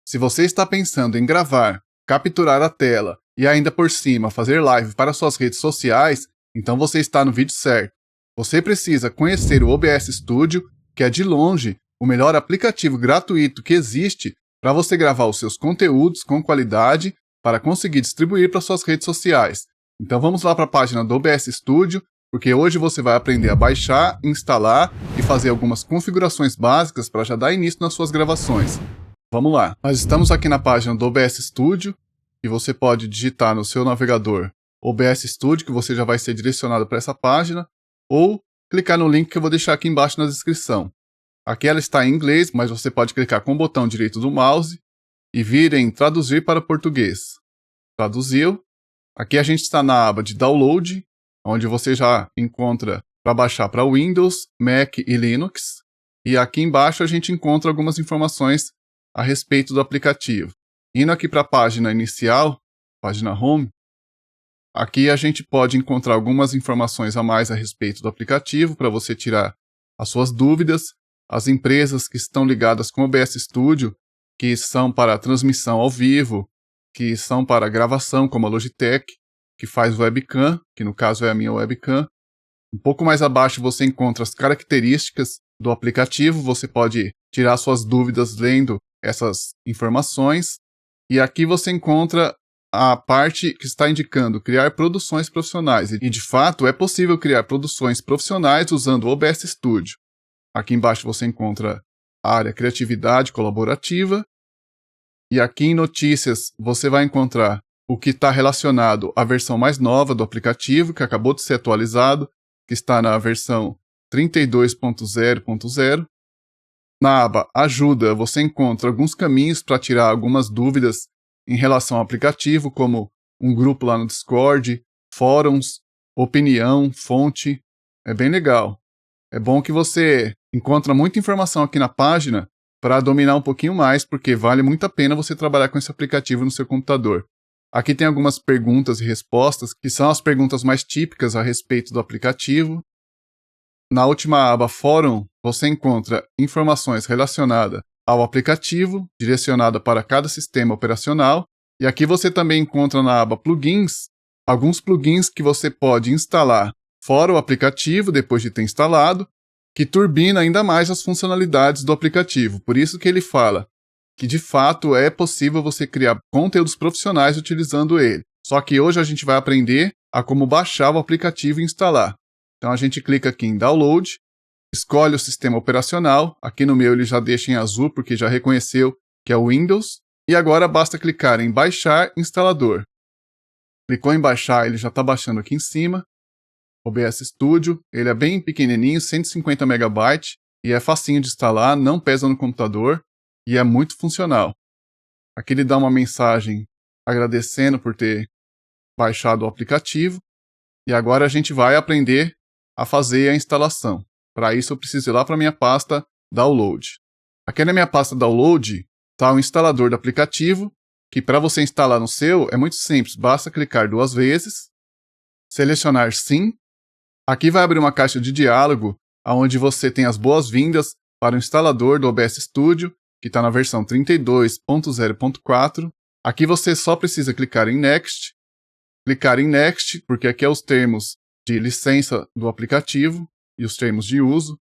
Se você está pensando em gravar, capturar a tela e ainda por cima fazer live para suas redes sociais, então você está no vídeo certo. Você precisa conhecer o OBS Studio, que é de longe o melhor aplicativo gratuito que existe para você gravar os seus conteúdos com qualidade para conseguir distribuir para suas redes sociais. Então vamos lá para a página do OBS Studio, porque hoje você vai aprender a baixar, instalar e fazer algumas configurações básicas para já dar início nas suas gravações. Vamos lá. Nós estamos aqui na página do OBS Studio e você pode digitar no seu navegador OBS Studio, que você já vai ser direcionado para essa página, ou clicar no link que eu vou deixar aqui embaixo na descrição. Aqui ela está em inglês, mas você pode clicar com o botão direito do mouse e vir em traduzir para português. Traduziu. Aqui a gente está na aba de download, onde você já encontra para baixar para Windows, Mac e Linux. E aqui embaixo a gente encontra algumas informações a respeito do aplicativo. Indo aqui para a página inicial, página Home, aqui a gente pode encontrar algumas informações a mais a respeito do aplicativo para você tirar as suas dúvidas. As empresas que estão ligadas com o OBS Studio, que são para transmissão ao vivo, que são para gravação, como a Logitech, que faz webcam, que no caso é a minha webcam. Um pouco mais abaixo você encontra as características do aplicativo, você pode tirar suas dúvidas lendo essas informações. E aqui você encontra a parte que está indicando criar produções profissionais. E de fato é possível criar produções profissionais usando o OBS Studio. Aqui embaixo você encontra a área criatividade colaborativa. E aqui em notícias você vai encontrar o que está relacionado à versão mais nova do aplicativo, que acabou de ser atualizado, que está na versão 32.0.0. Na aba Ajuda, você encontra alguns caminhos para tirar algumas dúvidas em relação ao aplicativo, como um grupo lá no Discord, fóruns, opinião, fonte. É bem legal. É bom que você encontra muita informação aqui na página para dominar um pouquinho mais, porque vale muito a pena você trabalhar com esse aplicativo no seu computador. Aqui tem algumas perguntas e respostas, que são as perguntas mais típicas a respeito do aplicativo. Na última aba Fórum, você encontra informações relacionadas ao aplicativo, direcionada para cada sistema operacional. E aqui você também encontra na aba Plugins, alguns plugins que você pode instalar fora o aplicativo, depois de ter instalado, que turbina ainda mais as funcionalidades do aplicativo. Por isso que ele fala que, de fato, é possível você criar conteúdos profissionais utilizando ele. Só que hoje a gente vai aprender a como baixar o aplicativo e instalar. Então a gente clica aqui em Download, escolhe o sistema operacional. Aqui no meu ele já deixa em azul, porque já reconheceu que é o Windows. E agora basta clicar em Baixar Instalador. Clicou em Baixar, ele já está baixando aqui em cima. OBS Studio, ele é bem pequenininho, 150 MB, e é facinho de instalar, não pesa no computador, e é muito funcional. Aqui ele dá uma mensagem agradecendo por ter baixado o aplicativo, e agora a gente vai aprender a fazer a instalação. Para isso eu preciso ir lá para a minha pasta Download. Aqui na minha pasta Download está o instalador do aplicativo, que para você instalar no seu é muito simples, basta clicar 2 vezes, selecionar Sim. Aqui vai abrir uma caixa de diálogo, onde você tem as boas-vindas para o instalador do OBS Studio, que está na versão 32.0.4. Aqui você só precisa clicar em Next, porque aqui é os termos de licença do aplicativo e os termos de uso.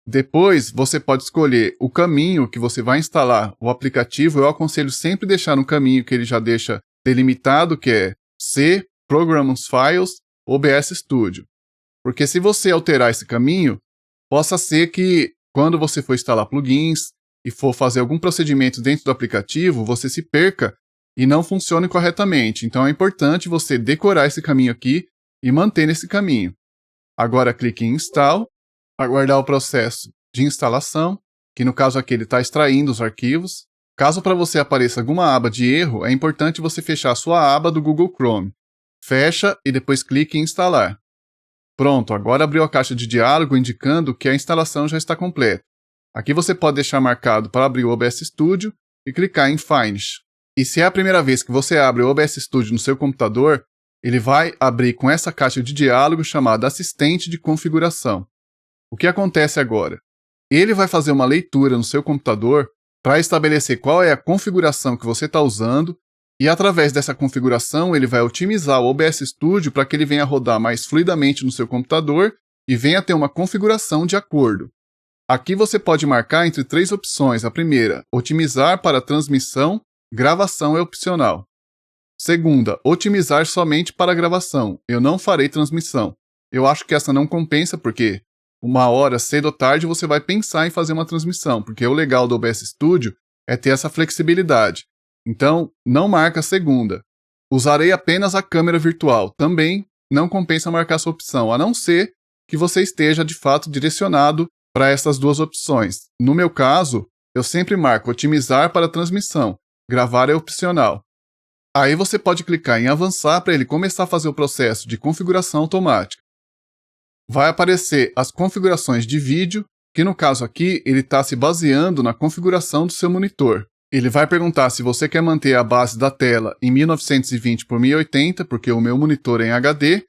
Depois você pode escolher o caminho que você vai instalar o aplicativo. Eu aconselho sempre deixar um caminho que ele já deixa delimitado, que é C, Programs Files, OBS Studio. Porque se você alterar esse caminho, possa ser que quando você for instalar plugins e for fazer algum procedimento dentro do aplicativo, você se perca e não funcione corretamente. Então é importante você decorar esse caminho aqui e manter nesse caminho. Agora clique em Install, aguardar o processo de instalação, que no caso aqui ele está extraindo os arquivos. Caso para você apareça alguma aba de erro, é importante você fechar a sua aba do Google Chrome. Fecha e depois clique em Instalar. Pronto, agora abriu a caixa de diálogo indicando que a instalação já está completa. Aqui você pode deixar marcado para abrir o OBS Studio e clicar em Finish. E se é a primeira vez que você abre o OBS Studio no seu computador, ele vai abrir com essa caixa de diálogo chamada Assistente de Configuração. O que acontece agora? Ele vai fazer uma leitura no seu computador para estabelecer qual é a configuração que você está usando, e através dessa configuração ele vai otimizar o OBS Studio para que ele venha rodar mais fluidamente no seu computador e venha ter uma configuração de acordo. Aqui você pode marcar entre 3 opções. A primeira, otimizar para transmissão, gravação é opcional. Segunda, otimizar somente para gravação. Eu não farei transmissão. Eu acho que essa não compensa porque uma hora, cedo ou tarde, você vai pensar em fazer uma transmissão, porque o legal do OBS Studio é ter essa flexibilidade. Então, não marca a segunda. Usarei apenas a câmera virtual. Também não compensa marcar essa opção, a não ser que você esteja de fato direcionado para essas 2 opções. No meu caso, eu sempre marco otimizar para transmissão. Gravar é opcional. Aí você pode clicar em avançar para ele começar a fazer o processo de configuração automática. Vai aparecer as configurações de vídeo, que no caso aqui ele está se baseando na configuração do seu monitor. Ele vai perguntar se você quer manter a base da tela em 1920 por 1080, porque o meu monitor é em HD,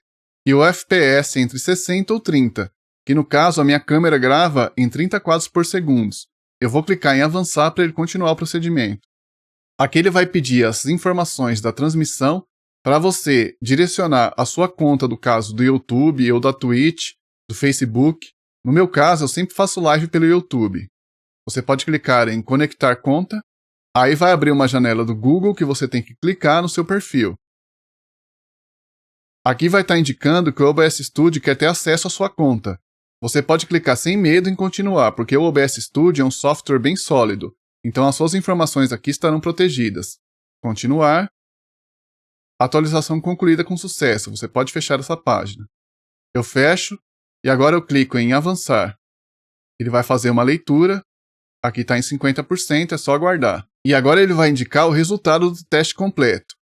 e o FPS entre 60 ou 30, que no caso a minha câmera grava em 30 quadros por segundo. Eu vou clicar em avançar para ele continuar o procedimento. Aqui ele vai pedir as informações da transmissão para você direcionar a sua conta, do caso do YouTube ou da Twitch, do Facebook. No meu caso, eu sempre faço live pelo YouTube. Você pode clicar em conectar conta, aí vai abrir uma janela do Google que você tem que clicar no seu perfil. Aqui vai estar indicando que o OBS Studio quer ter acesso à sua conta. Você pode clicar sem medo em continuar, porque o OBS Studio é um software bem sólido. Então as suas informações aqui estarão protegidas. Continuar. Atualização concluída com sucesso. Você pode fechar essa página. Eu fecho e agora eu clico em avançar. Ele vai fazer uma leitura. Aqui está em 50%, é só aguardar. E agora ele vai indicar o resultado do teste completo.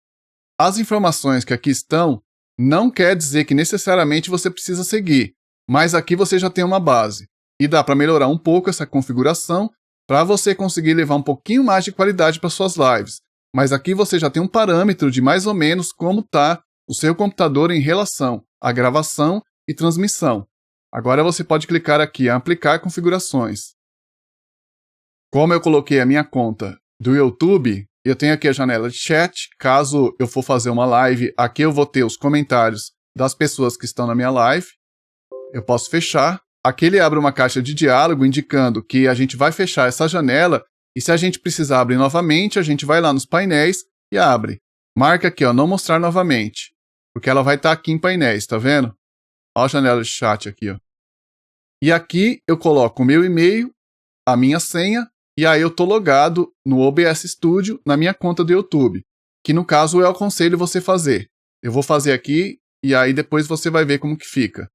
As informações que aqui estão não quer dizer que necessariamente você precisa seguir, mas aqui você já tem uma base. E dá para melhorar um pouco essa configuração para você conseguir levar um pouquinho mais de qualidade para suas lives. Mas aqui você já tem um parâmetro de mais ou menos como está o seu computador em relação à gravação e transmissão. Agora você pode clicar aqui em aplicar configurações. Como eu coloquei a minha conta do YouTube, eu tenho aqui a janela de chat. Caso eu for fazer uma live, aqui eu vou ter os comentários das pessoas que estão na minha live. Eu posso fechar. Aqui ele abre uma caixa de diálogo indicando que a gente vai fechar essa janela e se a gente precisar abrir novamente, a gente vai lá nos painéis e abre. Marca aqui, ó, não mostrar novamente, porque ela vai estar aqui em painéis, tá vendo? Ó a janela de chat aqui, ó. E aqui eu coloco o meu e-mail, a minha senha, e aí eu tô logado no OBS Studio na minha conta do YouTube, que no caso eu aconselho você fazer. Eu vou fazer aqui e aí depois você vai ver como que fica.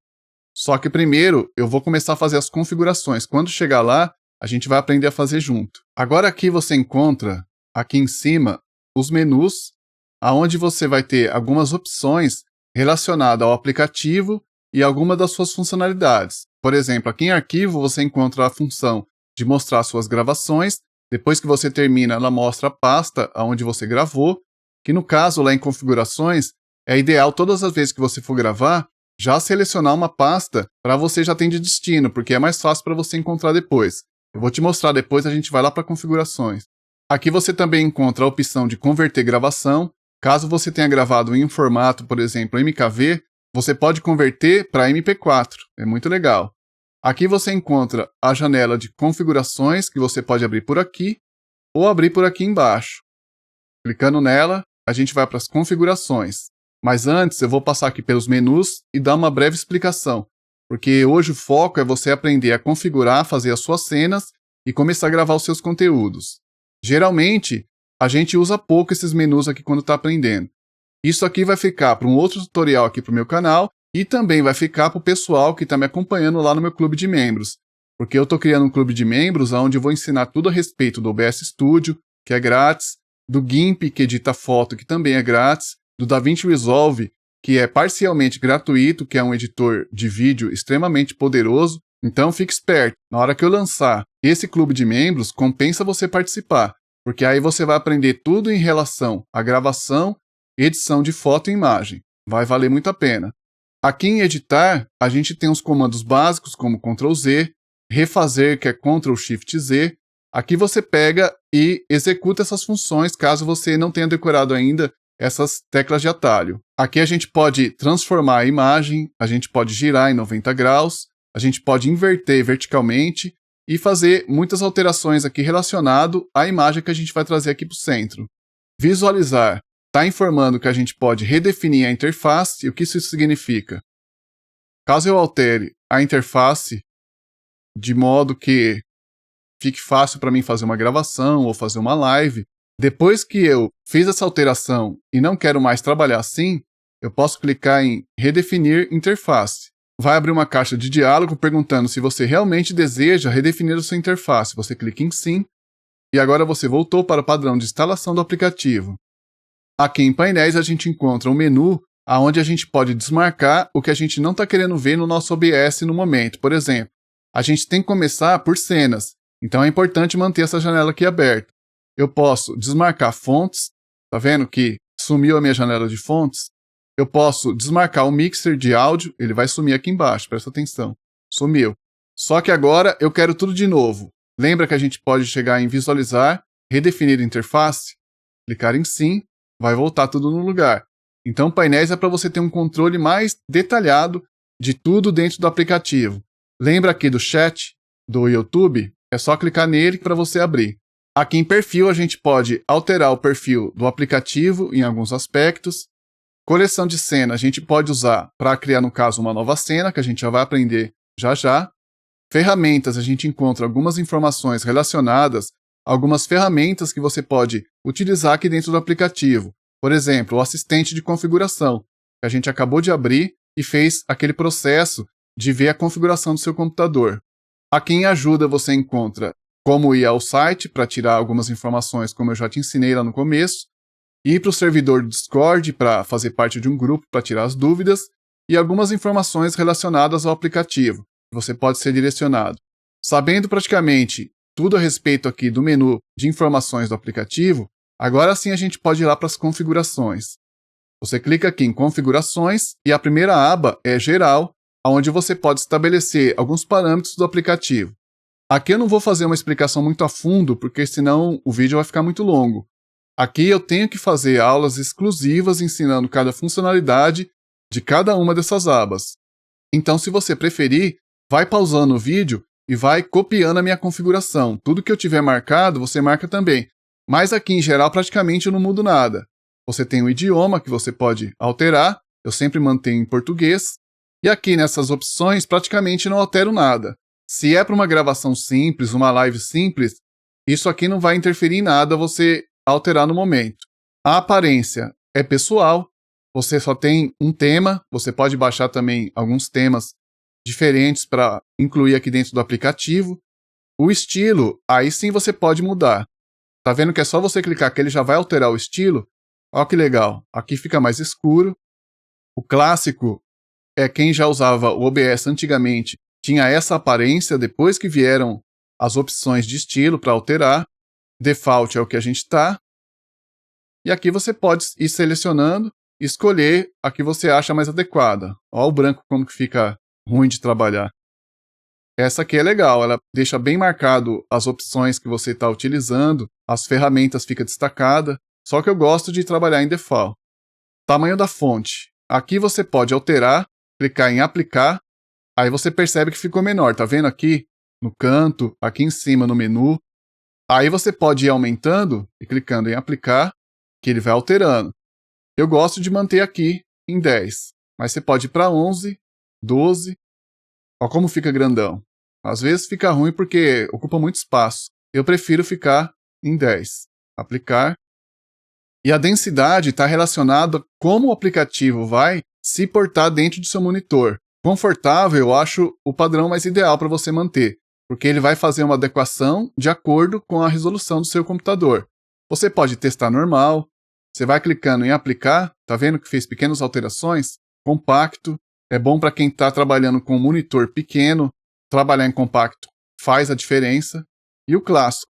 Só que primeiro eu vou começar a fazer as configurações. Quando chegar lá, a gente vai aprender a fazer junto. Agora aqui você encontra, aqui em cima, os menus, aonde você vai ter algumas opções relacionadas ao aplicativo e alguma das suas funcionalidades. Por exemplo, aqui em arquivo você encontra a função de mostrar suas gravações. Depois que você termina, ela mostra a pasta onde você gravou, que no caso lá em configurações, é ideal todas as vezes que você for gravar, já selecionar uma pasta para você já ter de destino, porque é mais fácil para você encontrar depois. Eu vou te mostrar depois, a gente vai lá para configurações. Aqui você também encontra a opção de converter gravação. Caso você tenha gravado em um formato, por exemplo, MKV, você pode converter para MP4. É muito legal. Aqui você encontra a janela de configurações, que você pode abrir por aqui ou abrir por aqui embaixo. Clicando nela, a gente vai para as configurações. Mas antes eu vou passar aqui pelos menus e dar uma breve explicação, porque hoje o foco é você aprender a configurar, fazer as suas cenas e começar a gravar os seus conteúdos. Geralmente, a gente usa pouco esses menus aqui quando está aprendendo. Isso aqui vai ficar para um outro tutorial aqui para o meu canal e também vai ficar para o pessoal que está me acompanhando lá no meu clube de membros, porque eu estou criando um clube de membros onde eu vou ensinar tudo a respeito do OBS Studio, que é grátis, do GIMP, que edita foto, que também é grátis, do DaVinci Resolve, que é parcialmente gratuito, que é um editor de vídeo extremamente poderoso. Então fique esperto, na hora que eu lançar esse clube de membros, compensa você participar, porque aí você vai aprender tudo em relação à gravação e edição de foto e imagem. Vai valer muito a pena. Aqui em editar, a gente tem os comandos básicos como Ctrl Z, refazer, que é Ctrl Shift Z, Aqui você pega e executa essas funções caso você não tenha decorado ainda essas teclas de atalho. Aqui a gente pode transformar a imagem, a gente pode girar em 90 graus, a gente pode inverter verticalmente e fazer muitas alterações aqui relacionado à imagem que a gente vai trazer aqui para o centro. Visualizar está informando que a gente pode redefinir a interface. E o que isso significa? Caso eu altere a interface de modo que fique fácil para mim fazer uma gravação ou fazer uma live, depois que eu fiz essa alteração e não quero mais trabalhar assim, eu posso clicar em redefinir interface. Vai abrir uma caixa de diálogo perguntando se você realmente deseja redefinir a sua interface. Você clica em sim e agora você voltou para o padrão de instalação do aplicativo. Aqui em painéis a gente encontra um menu onde a gente pode desmarcar o que a gente não está querendo ver no nosso OBS no momento. Por exemplo, a gente tem que começar por cenas, então é importante manter essa janela aqui aberta. Eu posso desmarcar fontes, tá vendo que sumiu a minha janela de fontes? Eu posso desmarcar o mixer de áudio, ele vai sumir aqui embaixo, presta atenção. Sumiu. Só que agora eu quero tudo de novo. Lembra que a gente pode chegar em visualizar, redefinir a interface? Clicar em sim, vai voltar tudo no lugar. Então painéis é para você ter um controle mais detalhado de tudo dentro do aplicativo. Lembra aqui do chat do YouTube? É só clicar nele para você abrir. Aqui em perfil a gente pode alterar o perfil do aplicativo em alguns aspectos. Coleção de cena a gente pode usar para criar, no caso, uma nova cena, que a gente já vai aprender já já. Ferramentas, a gente encontra algumas informações relacionadas a algumas ferramentas que você pode utilizar aqui dentro do aplicativo. Por exemplo, o assistente de configuração, que a gente acabou de abrir e fez aquele processo de ver a configuração do seu computador. Aqui em ajuda você encontra como ir ao site para tirar algumas informações, como eu já te ensinei lá no começo, ir para o servidor do Discord para fazer parte de um grupo para tirar as dúvidas e algumas informações relacionadas ao aplicativo. Você pode ser direcionado. Sabendo praticamente tudo a respeito aqui do menu de informações do aplicativo, agora sim a gente pode ir lá para as configurações. Você clica aqui em configurações e a primeira aba é geral, onde você pode estabelecer alguns parâmetros do aplicativo. Aqui eu não vou fazer uma explicação muito a fundo, porque senão o vídeo vai ficar muito longo. Aqui eu tenho que fazer aulas exclusivas ensinando cada funcionalidade de cada uma dessas abas. Então, se você preferir, vai pausando o vídeo e vai copiando a minha configuração. Tudo que eu tiver marcado, você marca também. Mas aqui, em geral, praticamente eu não mudo nada. Você tem o idioma que você pode alterar, eu sempre mantenho em português. E aqui nessas opções, praticamente não altero nada. Se é para uma gravação simples, uma live simples, isso aqui não vai interferir em nada você alterar no momento. A aparência é pessoal, você só tem um tema, você pode baixar também alguns temas diferentes para incluir aqui dentro do aplicativo. O estilo, aí sim você pode mudar. Tá vendo que é só você clicar que ele já vai alterar o estilo? Olha que legal, aqui fica mais escuro. O clássico é quem já usava o OBS antigamente, tinha essa aparência, depois que vieram as opções de estilo para alterar. Default é o que a gente está. E aqui você pode ir selecionando e escolher a que você acha mais adequada. Olha o branco como que fica ruim de trabalhar. Essa aqui é legal, ela deixa bem marcado as opções que você está utilizando, as ferramentas fica destacada, só que eu gosto de trabalhar em default. Tamanho da fonte. Aqui você pode alterar, clicar em aplicar, aí você percebe que ficou menor, tá vendo aqui no canto, aqui em cima no menu. Aí você pode ir aumentando e clicando em aplicar, que ele vai alterando. Eu gosto de manter aqui em 10, mas você pode ir para 11, 12. Olha como fica grandão. Às vezes fica ruim porque ocupa muito espaço. Eu prefiro ficar em 10. Aplicar. E a densidade está relacionada a como o aplicativo vai se portar dentro do seu monitor. Confortável, eu acho o padrão mais ideal para você manter, porque ele vai fazer uma adequação de acordo com a resolução do seu computador. Você pode testar normal, você vai clicando em aplicar, tá vendo que fez pequenas alterações? Compacto, é bom para quem está trabalhando com um monitor pequeno, trabalhar em compacto faz a diferença. E o clássico,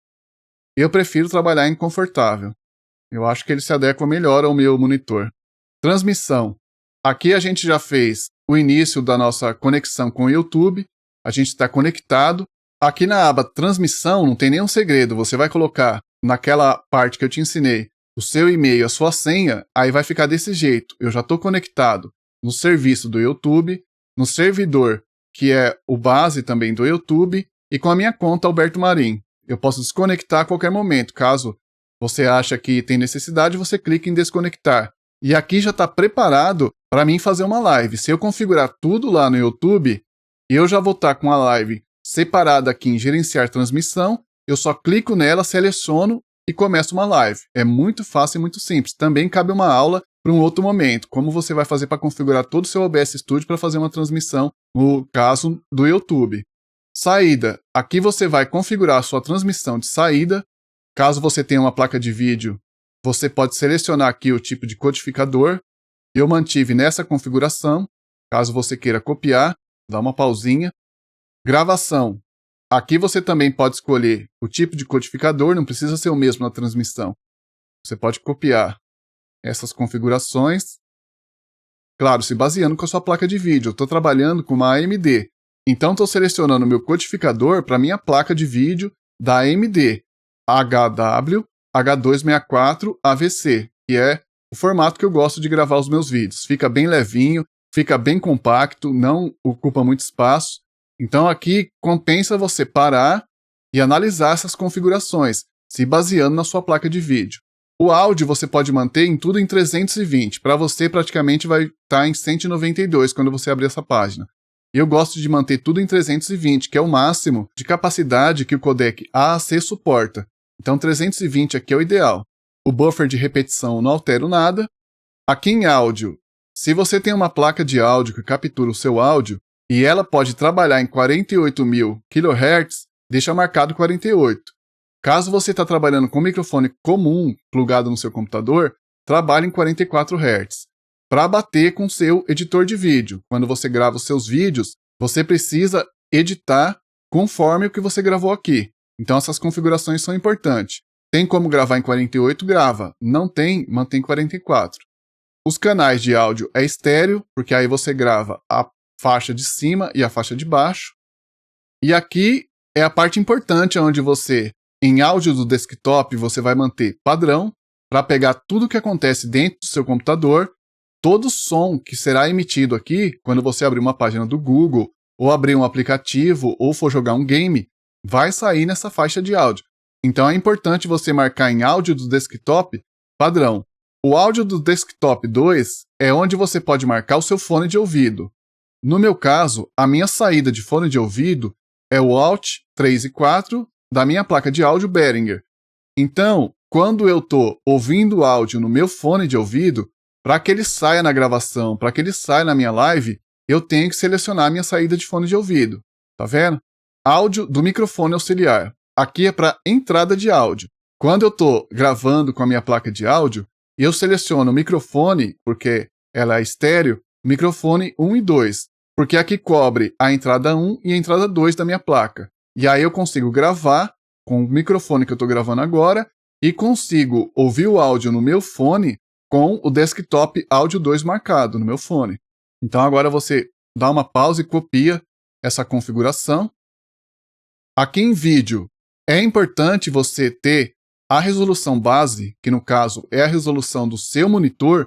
eu prefiro trabalhar em confortável. Eu acho que ele se adequa melhor ao meu monitor. Transmissão. Aqui a gente já fez o início da nossa conexão com o YouTube. A gente está conectado. Aqui na aba transmissão não tem nenhum segredo, você vai colocar naquela parte que eu te ensinei o seu e-mail, a sua senha, aí vai ficar desse jeito. Eu já estou conectado no serviço do YouTube, no servidor que é o base também do YouTube e com a minha conta Alberto Marim. Eu posso desconectar a qualquer momento, caso você ache que tem necessidade, você clica em desconectar. E aqui já está preparado para mim fazer uma live. Se eu configurar tudo lá no YouTube, eu já vou estar com a live separada aqui em gerenciar transmissão, eu só clico nela, seleciono e começo uma live. É muito fácil e muito simples. Também cabe uma aula para um outro momento, como você vai fazer para configurar todo o seu OBS Studio para fazer uma transmissão, no caso do YouTube. Saída. Aqui você vai configurar a sua transmissão de saída. Caso você tenha uma placa de vídeo, você pode selecionar aqui o tipo de codificador. Eu mantive nessa configuração. Caso você queira copiar, dá uma pausinha. Gravação. Aqui você também pode escolher o tipo de codificador, não precisa ser o mesmo na transmissão. Você pode copiar essas configurações. Claro, se baseando com a sua placa de vídeo. Eu estou trabalhando com uma AMD. Então, estou selecionando o meu codificador para a minha placa de vídeo da AMD HW H264 AVC, que é o formato que eu gosto de gravar os meus vídeos. Fica bem levinho, fica bem compacto, não ocupa muito espaço. Então aqui compensa você parar e analisar essas configurações, se baseando na sua placa de vídeo. O áudio você pode manter em tudo em 320, para você praticamente vai estar em 192 quando você abrir essa página. Eu gosto de manter tudo em 320, que é o máximo de capacidade que o codec AAC suporta. Então 320 aqui é o ideal. O buffer de repetição não altero nada. Aqui em áudio, se você tem uma placa de áudio que captura o seu áudio, e ela pode trabalhar em 48.000 kHz, deixa marcado 48. Caso você está trabalhando com um microfone comum plugado no seu computador, trabalhe em 44 Hz. Para bater com o seu editor de vídeo. Quando você grava os seus vídeos, você precisa editar conforme o que você gravou aqui. Então essas configurações são importantes. Tem como gravar em 48? Grava. Não tem? Mantém 44. Os canais de áudio é estéreo, porque aí você grava a faixa de cima e a faixa de baixo. E aqui é a parte importante onde você, em áudio do desktop, você vai manter padrão para pegar tudo que acontece dentro do seu computador. Todo som que será emitido aqui, quando você abrir uma página do Google, ou abrir um aplicativo, ou for jogar um game, vai sair nessa faixa de áudio. Então é importante você marcar em áudio do desktop padrão. O áudio do desktop 2 é onde você pode marcar o seu fone de ouvido. No meu caso, a minha saída de fone de ouvido é o Alt 3 e 4 da minha placa de áudio Behringer. Então, quando eu estou ouvindo o áudio no meu fone de ouvido, para que ele saia na gravação, para que ele saia na minha live, eu tenho que selecionar a minha saída de fone de ouvido. Tá vendo? Áudio do microfone auxiliar. Aqui é para entrada de áudio. Quando eu estou gravando com a minha placa de áudio, eu seleciono o microfone, porque ela é estéreo, microfone 1 e 2. Porque aqui cobre a entrada 1 e a entrada 2 da minha placa. E aí eu consigo gravar com o microfone que eu estou gravando agora e consigo ouvir o áudio no meu fone com o desktop áudio 2 marcado no meu fone. Então agora você dá uma pausa e copia essa configuração. Aqui em vídeo, é importante você ter a resolução base, que no caso é a resolução do seu monitor,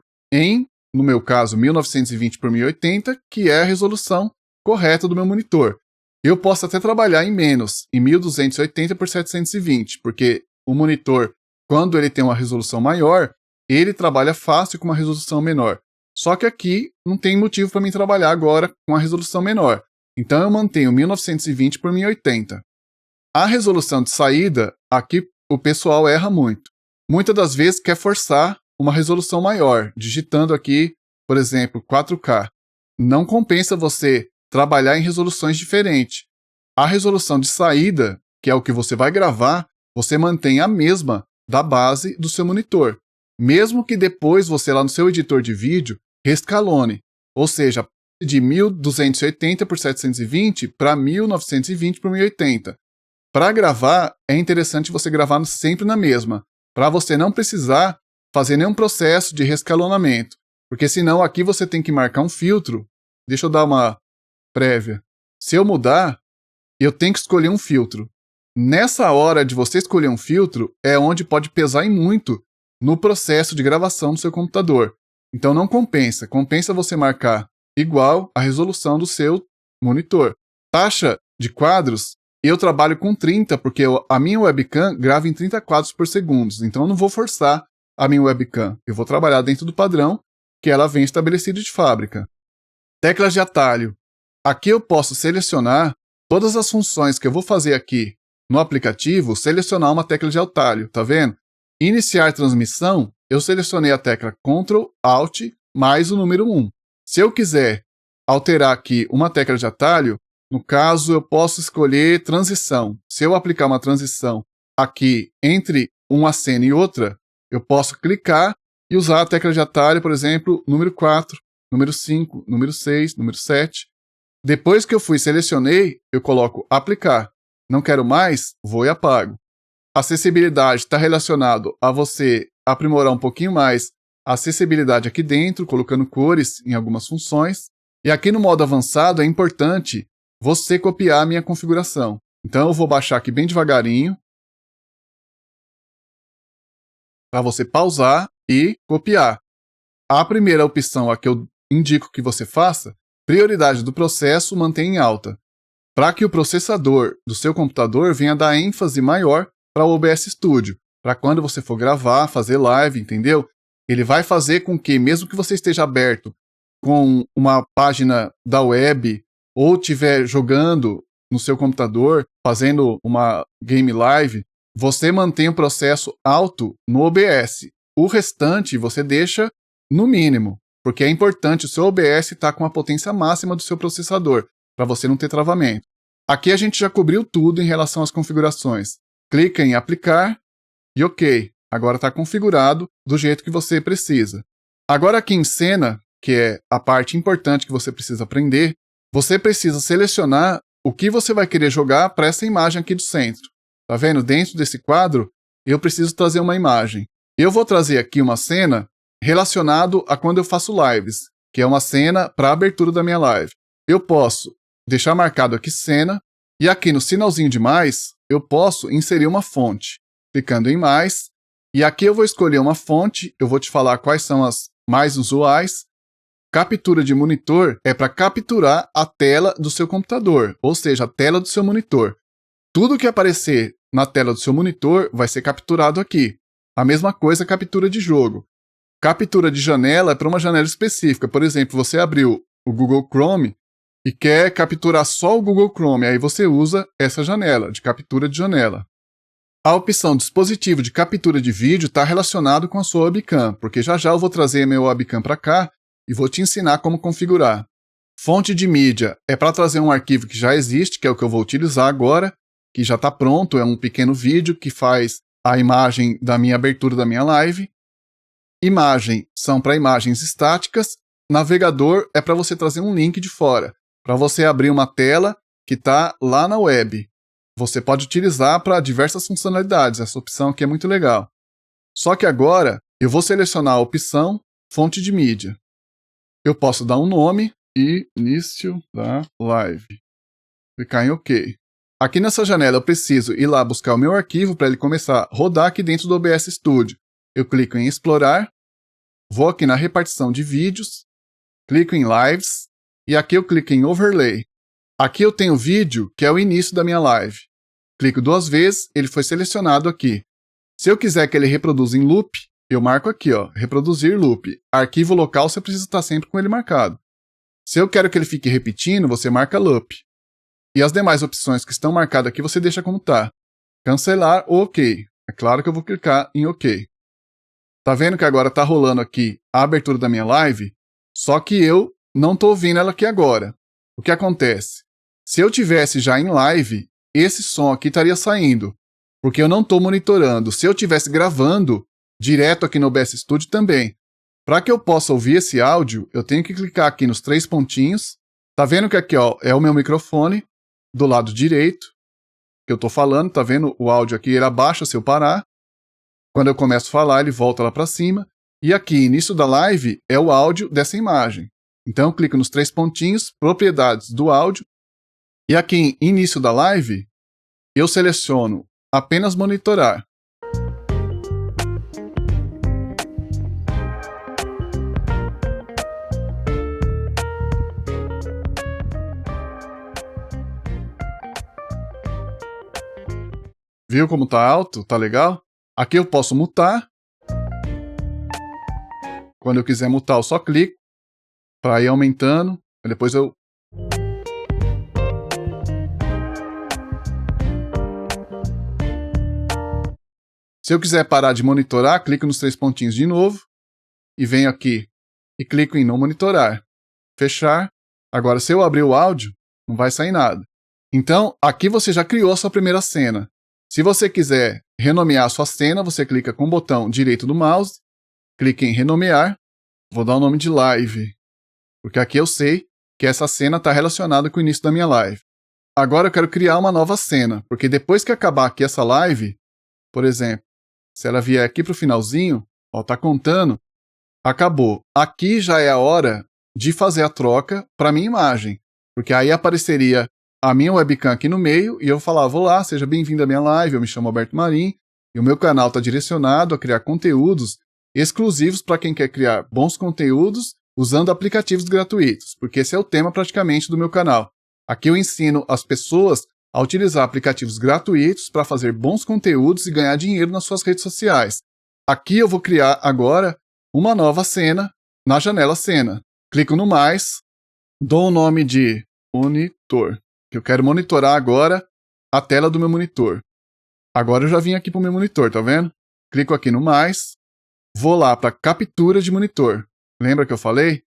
no meu caso, 1920 por 1080, que é a resolução correta do meu monitor. Eu posso até trabalhar em menos, em 1280 por 720, porque o monitor, quando ele tem uma resolução maior, ele trabalha fácil com uma resolução menor. Só que aqui não tem motivo para mim trabalhar agora com a resolução menor. Então eu mantenho 1920 por 1080. A resolução de saída, aqui o pessoal erra muito. Muitas das vezes quer forçar uma resolução maior, digitando aqui, por exemplo, 4K. Não compensa você trabalhar em resoluções diferentes. A resolução de saída, que é o que você vai gravar, você mantém a mesma da base do seu monitor. Mesmo que depois você lá no seu editor de vídeo rescalone, ou seja, de 1280 por 720 para 1920 por 1080. Para gravar, é interessante você gravar sempre na mesma, para você não precisar fazer nenhum processo de rescalonamento, porque senão aqui você tem que marcar um filtro. Deixa eu dar uma prévia. Se eu mudar, eu tenho que escolher um filtro. Nessa hora de você escolher um filtro, é onde pode pesar e muito no processo de gravação do seu computador. Então não compensa. Compensa você marcar igual a resolução do seu monitor. Taxa de quadros, eu trabalho com 30, porque a minha webcam grava em 30 quadros por segundo. Então eu não vou forçar a minha webcam. Eu vou trabalhar dentro do padrão que ela vem estabelecido de fábrica. Teclas de atalho. Aqui eu posso selecionar todas as funções que eu vou fazer aqui no aplicativo, selecionar uma tecla de atalho, tá vendo? Iniciar transmissão, eu selecionei a tecla Ctrl, Alt, mais o número 1. Se eu quiser alterar aqui uma tecla de atalho, no caso eu posso escolher transição. Se eu aplicar uma transição aqui entre uma cena e outra, eu posso clicar e usar a tecla de atalho, por exemplo, número 4, número 5, número 6, número 7. Depois que eu selecionei, eu coloco aplicar. Não quero mais, vou e apago. Acessibilidade está relacionado a você aprimorar um pouquinho mais a acessibilidade aqui dentro, colocando cores em algumas funções. E aqui no modo avançado é importante você copiar a minha configuração. Então eu vou baixar aqui bem devagarinho para você pausar e copiar. A primeira opção a que eu indico que você faça, prioridade do processo mantém em alta, para que o processador do seu computador venha dar ênfase maior para o OBS Studio, para quando você for gravar, fazer live, entendeu? Ele vai fazer com que, mesmo que você esteja aberto com uma página da web ou estiver jogando no seu computador, fazendo uma game live, você mantém o processo alto no OBS. O restante você deixa no mínimo, porque é importante o seu OBS estar com a potência máxima do seu processador, para você não ter travamento. Aqui a gente já cobriu tudo em relação às configurações. Clica em aplicar e OK. Agora está configurado do jeito que você precisa. Agora aqui em cena, que é a parte importante que você precisa aprender, você precisa selecionar o que você vai querer jogar para essa imagem aqui do centro. Tá vendo? Dentro desse quadro, eu preciso trazer uma imagem. Eu vou trazer aqui uma cena relacionado a quando eu faço lives, que é uma cena para a abertura da minha live. Eu posso deixar marcado aqui cena, e aqui no sinalzinho de mais, eu posso inserir uma fonte. Clicando em mais, e aqui eu vou escolher uma fonte, eu vou te falar quais são as mais usuais. Captura de monitor é para capturar a tela do seu computador, ou seja, a tela do seu monitor. Tudo que aparecer na tela do seu monitor vai ser capturado aqui. A mesma coisa captura de jogo. Captura de janela é para uma janela específica. Por exemplo, você abriu o Google Chrome e quer capturar só o Google Chrome, aí você usa essa janela, de captura de janela. A opção dispositivo de captura de vídeo está relacionado com a sua webcam, porque já já eu vou trazer a minha webcam para cá e vou te ensinar como configurar. Fonte de mídia é para trazer um arquivo que já existe, que é o que eu vou utilizar agora, que já está pronto, é um pequeno vídeo que faz a imagem da minha abertura da minha live. Imagem são para imagens estáticas. Navegador é para você trazer um link de fora, para você abrir uma tela que está lá na web. Você pode utilizar para diversas funcionalidades, essa opção aqui é muito legal. Só que agora eu vou selecionar a opção fonte de mídia. Eu posso dar um nome e início da live. Clicar em OK. Aqui nessa janela eu preciso ir lá buscar o meu arquivo para ele começar a rodar aqui dentro do OBS Studio. Eu clico em explorar, vou aqui na repartição de vídeos, clico em lives e aqui eu clico em overlay. Aqui eu tenho o vídeo que é o início da minha live. Clico 2 vezes, ele foi selecionado aqui. Se eu quiser que ele reproduza em loop, eu marco aqui, ó, reproduzir loop. Arquivo local você precisa estar sempre com ele marcado. Se eu quero que ele fique repetindo, você marca loop. E as demais opções que estão marcadas aqui você deixa como está. Cancelar ou OK. É claro que eu vou clicar em OK. Tá vendo que agora está rolando aqui a abertura da minha live? Só que eu não estou ouvindo ela aqui agora. O que acontece? Se eu tivesse já em live, esse som aqui estaria saindo, porque eu não estou monitorando. Se eu estivesse gravando direto aqui no OBS Studio também. Para que eu possa ouvir esse áudio, eu tenho que clicar aqui nos 3 pontinhos. Tá vendo que aqui, ó, é o meu microfone do lado direito que eu estou falando. Tá vendo o áudio aqui? Ele abaixa se eu parar. Quando eu começo a falar, ele volta lá para cima. E aqui, início da live, é o áudio dessa imagem. Então eu clico nos 3 pontinhos, propriedades do áudio. E aqui em início da live, eu seleciono apenas monitorar. Viu como tá alto? Tá legal? Aqui eu posso mutar. Quando eu quiser mutar, eu só clico para ir aumentando. Depois eu... Se eu quiser parar de monitorar, clico nos 3 pontinhos de novo. E venho aqui e clico em não monitorar. Fechar. Agora, se eu abrir o áudio, não vai sair nada. Então, aqui você já criou a sua primeira cena. Se você quiser renomear a sua cena, você clica com o botão direito do mouse, clica em renomear. Vou dar o nome de live, porque aqui eu sei que essa cena está relacionada com o início da minha live. Agora eu quero criar uma nova cena, porque depois que acabar aqui essa live, por exemplo, se ela vier aqui para o finalzinho, ó, tá contando, acabou. Aqui já é a hora de fazer a troca para minha imagem, porque aí apareceria a minha webcam aqui no meio e eu falava: olá, seja bem-vindo à minha live, eu me chamo Alberto Marim e o meu canal está direcionado a criar conteúdos exclusivos para quem quer criar bons conteúdos usando aplicativos gratuitos, porque esse é o tema praticamente do meu canal. Aqui eu ensino as pessoas a utilizar aplicativos gratuitos para fazer bons conteúdos e ganhar dinheiro nas suas redes sociais. Aqui eu vou criar agora uma nova cena na janela cena. Clico no mais, dou o nome de monitor, que eu quero monitorar agora a tela do meu monitor. Agora eu já vim aqui para o meu monitor, tá vendo? Clico aqui no mais, vou lá para captura de monitor. Lembra que eu falei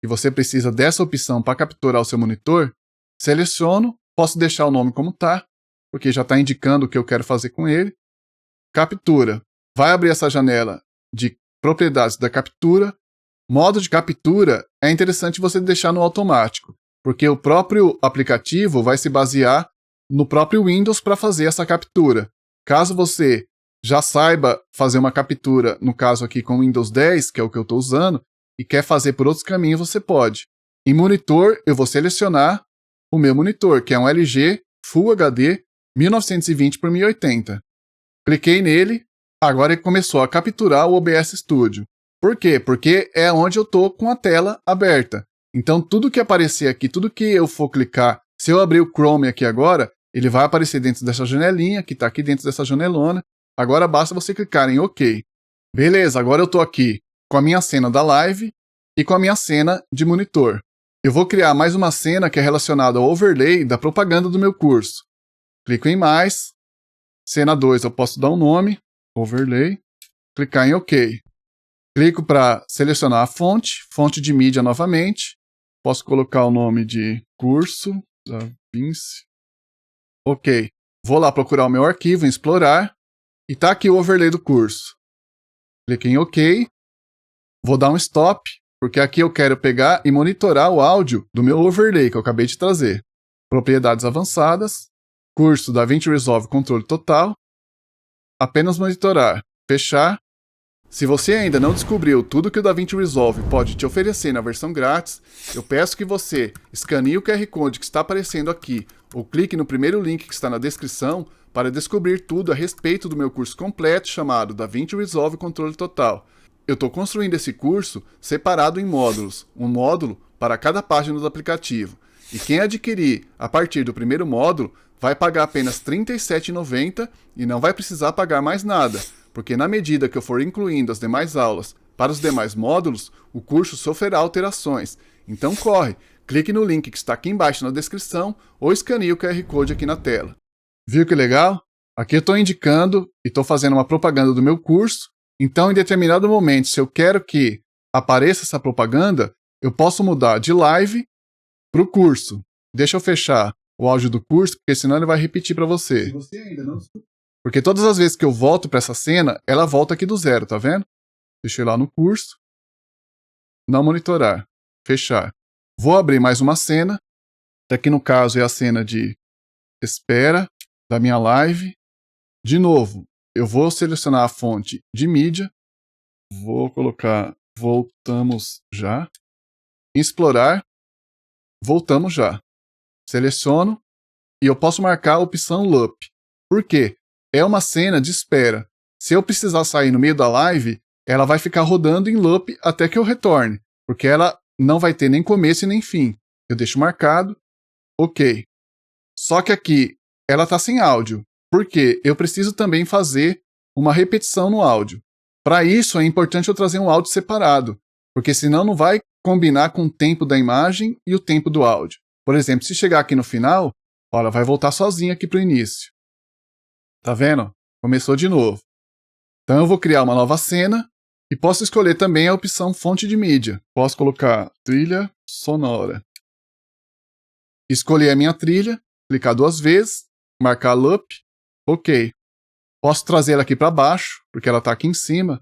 que você precisa dessa opção para capturar o seu monitor? Seleciono, posso deixar o nome como tá, porque já está indicando o que eu quero fazer com ele. Captura. Vai abrir essa janela de propriedades da captura. Modo de captura é interessante você deixar no automático, porque o próprio aplicativo vai se basear no próprio Windows para fazer essa captura. Caso você já saiba fazer uma captura, no caso aqui com o Windows 10, que é o que eu estou usando, e quer fazer por outros caminhos, você pode. Em monitor, eu vou selecionar o meu monitor, que é um LG Full HD 1920 por 1080. Cliquei nele, agora ele começou a capturar o OBS Studio. Por quê? Porque é onde eu estou com a tela aberta. Então, tudo que aparecer aqui, tudo que eu for clicar, se eu abrir o Chrome aqui agora, ele vai aparecer dentro dessa janelinha, que está aqui dentro dessa janelona. Agora basta você clicar em OK. Beleza, agora eu estou aqui com a minha cena da live e com a minha cena de monitor. Eu vou criar mais uma cena que é relacionada ao overlay da propaganda do meu curso. Clico em mais. Cena 2 eu posso dar um nome, overlay. Clicar em OK. Clico para selecionar a fonte de mídia novamente. Posso colocar o nome de curso da Vinci. OK. Vou lá procurar o meu arquivo em explorar. E está aqui o overlay do curso. Clique em OK. Vou dar um stop, porque aqui eu quero pegar e monitorar o áudio do meu overlay que eu acabei de trazer. Propriedades avançadas. Curso DaVinci Resolve Controle Total. Apenas monitorar. Fechar. Se você ainda não descobriu tudo que o DaVinci Resolve pode te oferecer na versão grátis, eu peço que você escaneie o QR Code que está aparecendo aqui ou clique no primeiro link que está na descrição para descobrir tudo a respeito do meu curso completo chamado DaVinci Resolve Controle Total. Eu estou construindo esse curso separado em módulos, um módulo para cada página do aplicativo. E quem adquirir a partir do primeiro módulo vai pagar apenas R$ 37,90 e não vai precisar pagar mais nada, porque na medida que eu for incluindo as demais aulas para os demais módulos, o curso sofrerá alterações. Então corre, clique no link que está aqui embaixo na descrição ou escaneie o QR Code aqui na tela. Viu que legal? Aqui eu estou indicando e estou fazendo uma propaganda do meu curso, então em determinado momento, se eu quero que apareça essa propaganda, eu posso mudar de live para o curso. Deixa eu fechar o áudio do curso, porque senão ele vai repetir para você. Se você ainda não... Porque todas as vezes que eu volto para essa cena, ela volta aqui do zero, tá vendo? Deixa eu ir lá no curso. Não monitorar. Fechar. Vou abrir mais uma cena. Aqui no caso é a cena de espera da minha live. De novo, eu vou selecionar a fonte de mídia. Vou colocar voltamos já. Explorar. Voltamos já. Seleciono. e eu posso marcar a opção Loop. Por quê? É uma cena de espera. Se eu precisar sair no meio da live, ela vai ficar rodando em loop até que eu retorne, porque ela não vai ter nem começo e nem fim. Eu deixo marcado, ok. Só que aqui ela está sem áudio, porque eu preciso também fazer uma repetição no áudio. Para isso é importante eu trazer um áudio separado, porque senão não vai combinar com o tempo da imagem e o tempo do áudio. Por exemplo, se chegar aqui no final, ela vai voltar sozinha aqui para o início. Tá vendo? Começou de novo. Então eu vou criar uma nova cena e posso escolher também a opção fonte de mídia. Posso colocar trilha sonora. Escolher a minha trilha, clicar 2 vezes, marcar loop, ok. Posso trazer ela aqui para baixo, porque ela está aqui em cima.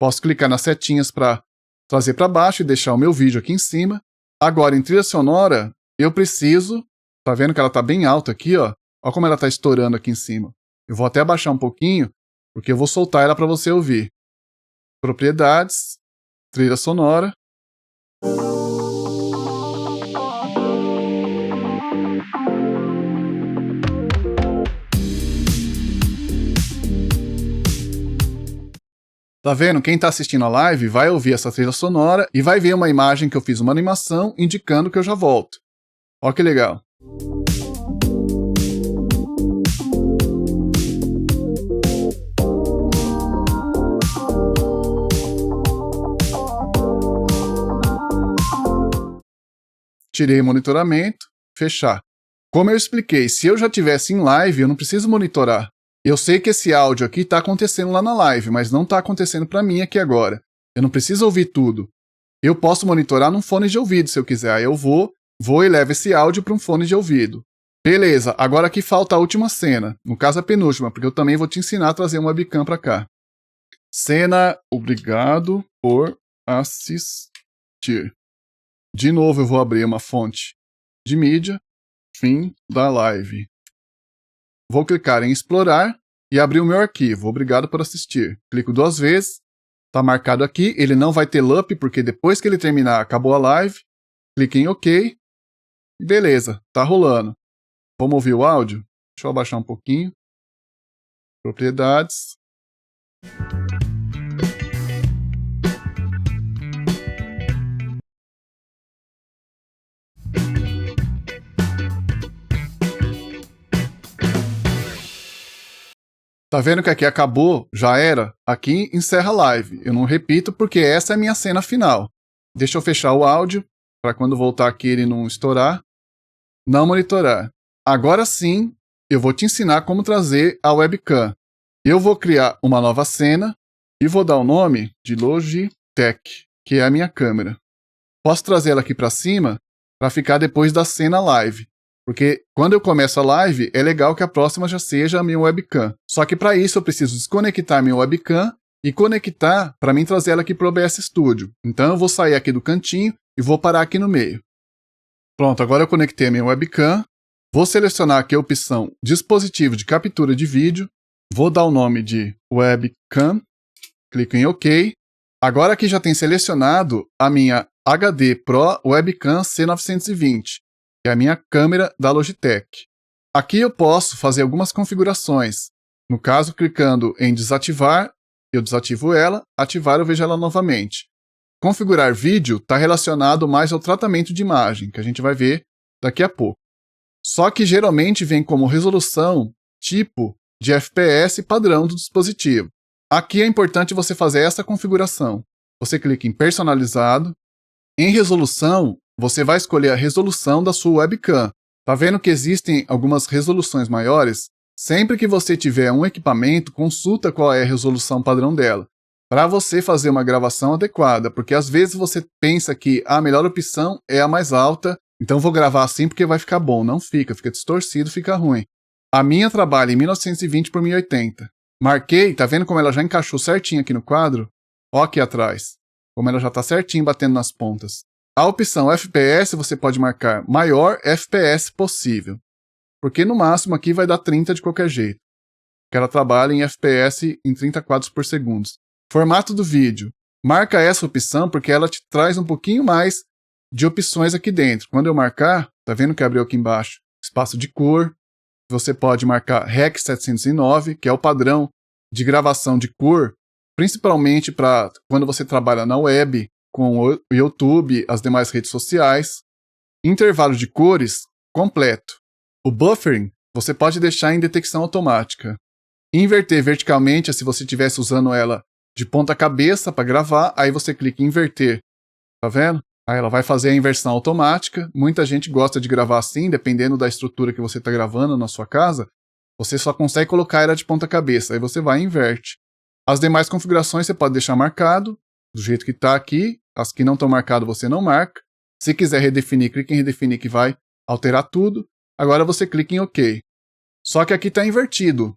Posso clicar nas setinhas para trazer para baixo e deixar o meu vídeo aqui em cima. Agora, em trilha sonora, eu preciso... Tá vendo que ela está bem alta aqui, ó? Olha como ela está estourando aqui em cima. Eu vou até abaixar um pouquinho, porque eu vou soltar ela para você ouvir. Propriedades, trilha sonora. Tá vendo? Quem está assistindo a live vai ouvir essa trilha sonora e vai ver uma imagem que eu fiz uma animação indicando que eu já volto. Olha que legal. Tirei o monitoramento, fechar. Como eu expliquei, se eu já estivesse em live, eu não preciso monitorar. Eu sei que esse áudio aqui está acontecendo lá na live, mas não está acontecendo para mim aqui agora. Eu não preciso ouvir tudo. Eu posso monitorar num fone de ouvido se eu quiser. Aí eu vou e levo esse áudio para um fone de ouvido. Beleza, agora aqui falta a última cena. No caso a penúltima, porque eu também vou te ensinar a trazer uma webcam para cá. Cena, obrigado por assistir. De novo eu vou abrir uma fonte de mídia, fim da live. Vou clicar em explorar e abrir o meu arquivo. Obrigado por assistir. Clico 2 vezes, está marcado aqui, ele não vai ter loop, porque depois que ele terminar, acabou a live. Clique em OK. Beleza, tá rolando. Vamos ouvir o áudio? Deixa eu abaixar um pouquinho. Propriedades. Tá vendo que aqui acabou? Já era? Aqui encerra a live. Eu não repito porque essa é a minha cena final. Deixa eu fechar o áudio, para quando voltar aqui ele não estourar. Não monitorar. Agora sim, eu vou te ensinar como trazer a webcam. Eu vou criar uma nova cena e vou dar o nome de Logitech, que é a minha câmera. Posso trazer ela aqui para cima para ficar depois da cena live. Porque quando eu começo a live, é legal que a próxima já seja a minha webcam. Só que para isso eu preciso desconectar minha webcam e conectar para mim trazer ela aqui para o OBS Studio. Então eu vou sair aqui do cantinho e vou parar aqui no meio. Pronto, agora eu conectei a minha webcam. Vou selecionar aqui a opção dispositivo de captura de vídeo. Vou dar o nome de webcam. Clico em OK. Agora aqui já tem selecionado a minha HD Pro Webcam C920. Que é a minha câmera da Logitech. Aqui eu posso fazer algumas configurações. No caso, clicando em desativar, eu desativo ela, ativar eu vejo ela novamente. Configurar vídeo está relacionado mais ao tratamento de imagem, que a gente vai ver daqui a pouco. Só que geralmente vem como resolução, tipo de FPS padrão do dispositivo. Aqui é importante você fazer essa configuração. Você clica em personalizado, em resolução, você vai escolher a resolução da sua webcam. Tá vendo que existem algumas resoluções maiores? Sempre que você tiver um equipamento, consulta qual é a resolução padrão dela, para você fazer uma gravação adequada, porque às vezes você pensa que a melhor opção é a mais alta, então vou gravar assim porque vai ficar bom. Não fica, fica distorcido, fica ruim. A minha trabalha em 1920 por 1080. Marquei, tá vendo como ela já encaixou certinho aqui no quadro? Ó aqui atrás, como ela já está certinho batendo nas pontas. A opção FPS você pode marcar maior FPS possível, porque no máximo aqui vai dar 30 de qualquer jeito, porque ela trabalha em FPS em 30 quadros por segundo. Formato do vídeo, marca essa opção porque ela te traz um pouquinho mais de opções aqui dentro. Quando eu marcar, tá vendo que abriu aqui embaixo? Espaço de cor, você pode marcar REC 709, que é o padrão de gravação de cor, principalmente para quando você trabalha na web, com o YouTube, as demais redes sociais. Intervalo de cores completo. O buffering você pode deixar em detecção automática. Inverter verticalmente é se você estivesse usando ela de ponta cabeça para gravar, aí você clica em inverter. Tá vendo? Aí ela vai fazer a inversão automática. Muita gente gosta de gravar assim, dependendo da estrutura que você está gravando na sua casa. Você só consegue colocar ela de ponta cabeça, aí você vai e inverte. As demais configurações você pode deixar marcado, do jeito que está aqui. As que não estão marcadas você não marca. Se quiser redefinir, clique em redefinir que vai alterar tudo. Agora você clica em OK. Só que aqui está invertido.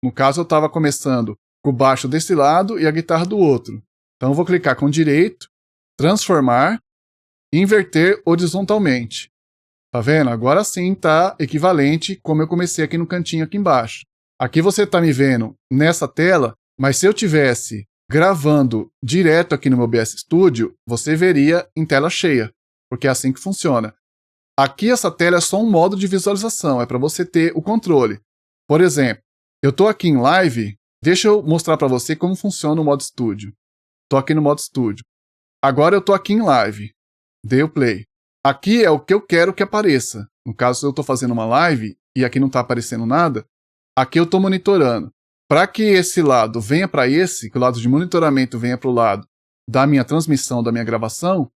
No caso eu estava começando com o baixo desse lado e a guitarra do outro. Então eu vou clicar com direito, transformar e inverter horizontalmente. Tá vendo? Agora sim está equivalente como eu comecei aqui no cantinho aqui embaixo. Aqui você está me vendo nessa tela, mas se eu tivesse gravando direto aqui no meu OBS Studio, você veria em tela cheia, porque é assim que funciona. Aqui essa tela é só um modo de visualização, é para você ter o controle. Por exemplo, eu estou aqui em live, deixa eu mostrar para você como funciona o modo estúdio. Estou aqui no modo estúdio. Agora eu estou aqui em live. Dei o play. Aqui é o que eu quero que apareça. No caso, se eu estou fazendo uma live e aqui não está aparecendo nada, aqui eu estou monitorando. Para que esse lado venha para esse, que o lado de monitoramento venha para o lado da minha transmissão, da minha gravação,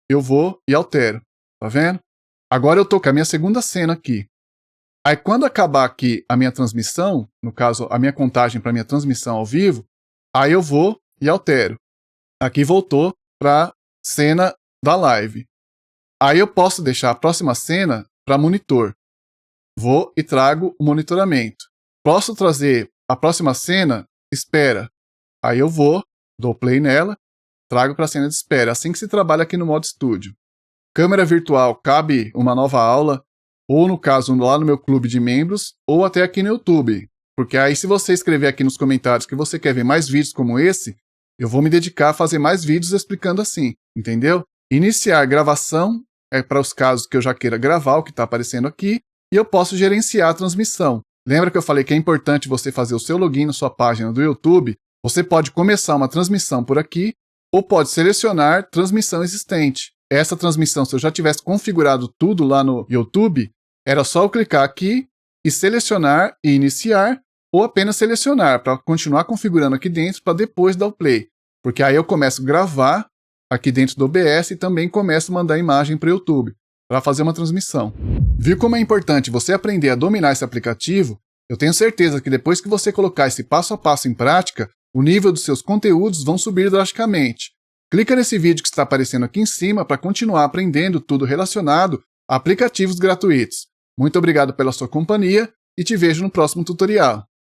eu vou e altero. Tá vendo? Agora eu estou com a minha segunda cena aqui. Aí quando acabar aqui a minha transmissão, no caso a minha contagem para a minha transmissão ao vivo, aí eu vou e altero. Aqui voltou para a cena da live. Aí eu posso deixar a próxima cena para monitor. Vou e trago o monitoramento. Posso trazer a próxima cena, espera. Aí eu vou, dou play nela, trago para a cena de espera. Assim que se trabalha aqui no modo estúdio. Câmera virtual, cabe uma nova aula, ou no caso lá no meu clube de membros, ou até aqui no YouTube. Porque aí se você escrever aqui nos comentários que você quer ver mais vídeos como esse, eu vou me dedicar a fazer mais vídeos explicando assim, entendeu? Iniciar gravação é para os casos que eu já queira gravar, o que está aparecendo aqui, e eu posso gerenciar a transmissão. Lembra que eu falei que é importante você fazer o seu login na sua página do YouTube? Você pode começar uma transmissão por aqui, ou pode selecionar transmissão existente. Essa transmissão, se eu já tivesse configurado tudo lá no YouTube, era só eu clicar aqui e selecionar e iniciar, ou apenas selecionar para continuar configurando aqui dentro para depois dar o play. Porque aí eu começo a gravar aqui dentro do OBS e também começo a mandar imagem para o YouTube, para fazer uma transmissão. Viu como é importante você aprender a dominar esse aplicativo? Eu tenho certeza que depois que você colocar esse passo a passo em prática, o nível dos seus conteúdos vão subir drasticamente. Clica nesse vídeo que está aparecendo aqui em cima para continuar aprendendo tudo relacionado a aplicativos gratuitos. Muito obrigado pela sua companhia e te vejo no próximo tutorial.